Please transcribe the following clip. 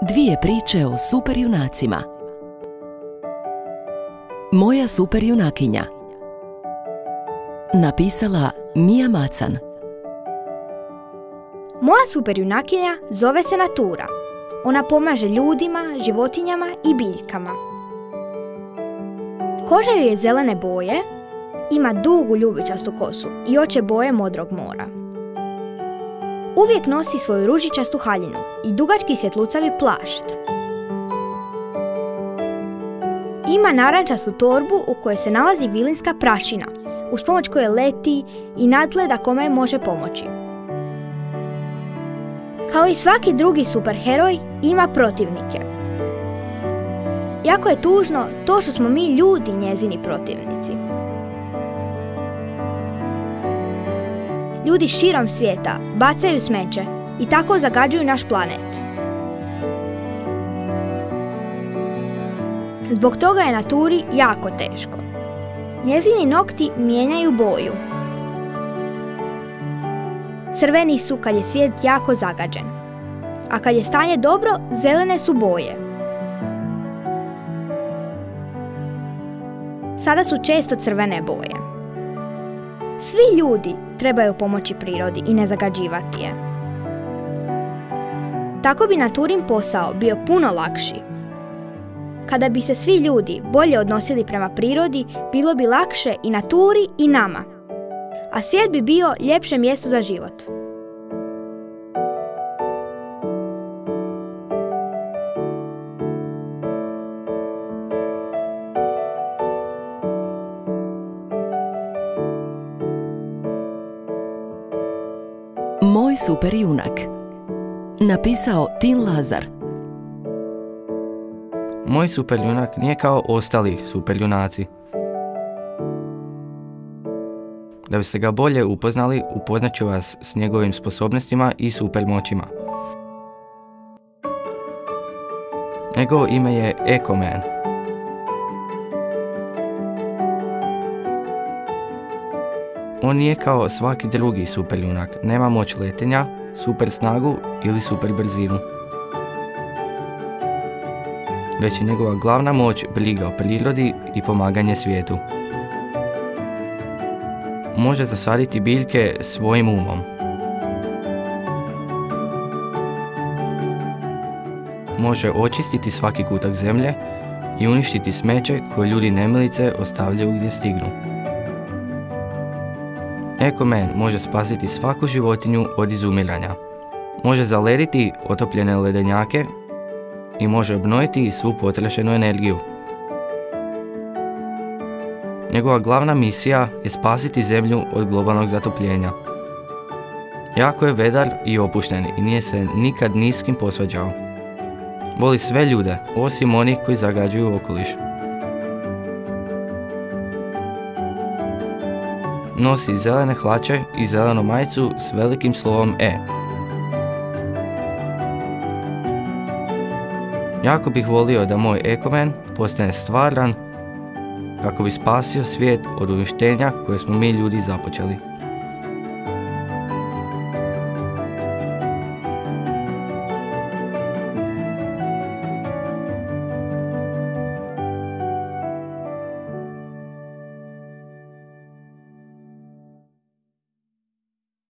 Dvije priče o superjunacima. Moja superjunakinja. Napisala Mija Macan. Moja superjunakinja zove se Natura. Ona pomaže ljudima, životinjama i biljkama. Koža joj je zelene boje, ima dugu ljubičastu kosu i oči boje modrog mora. Uvijek nosi svoju ružičastu haljinu i dugački svjetlucavi plašt. Ima narančastu torbu u kojoj se nalazi vilinska prašina, uz pomoć koje leti i nadgleda kome može pomoći. Kao i svaki drugi superheroj, ima protivnike. Jako je tužno to što smo mi ljudi njezini protivnici. Ljudi širom svijeta bacaju smeće i tako zagađuju naš planet. Zbog toga je Naturi jako teško. Njezini nokti mijenjaju boju. Crveni su kad je svijet jako zagađen, a kad je stanje dobro, zelene su boje. Sada su često crvene boje. Svi ljudi trebaju pomoći prirodi i ne zagađivati je. Tako bi Naturin posao bio puno lakši. Kada bi se svi ljudi bolje odnosili prema prirodi, bilo bi lakše i Naturi i nama. A svijet bi bio ljepše mjesto za život. Moj superjunak. Napisao Tin Lazar. Moj superjunak nije kao ostali superjunaci. Da biste ga bolje upoznali, upoznat ću vas s njegovim sposobnostima i supermoćima. Njegovo ime je Eco-Man. On nije kao svaki drugi superjunak, nema moć letenja, super snagu ili super brzinu. Već je njegova glavna moć briga o prirodi i pomaganje svijetu. Može zasaditi biljke svojim umom. Može očistiti svaki kutak zemlje i uništiti smeće koje ljudi nemilice ostavljaju gdje stignu. Eco-Man može spasiti svaku životinju od izumiranja. Može zalediti otopljene ledenjake i može obnoviti svu potrošenu energiju. Njegova glavna misija je spasiti zemlju od globalnog zatopljenja. Jako je vedar i opušten i nije se nikad ni s kim posvađao. Voli sve ljude, osim onih koji zagađuju okoliš. Nosi zelene hlače i zelenu majicu s velikim slovom E. Jako bih volio da moj Eco-Man postane stvaran kako bi spasio svijet od uništenja koje smo mi ljudi započeli.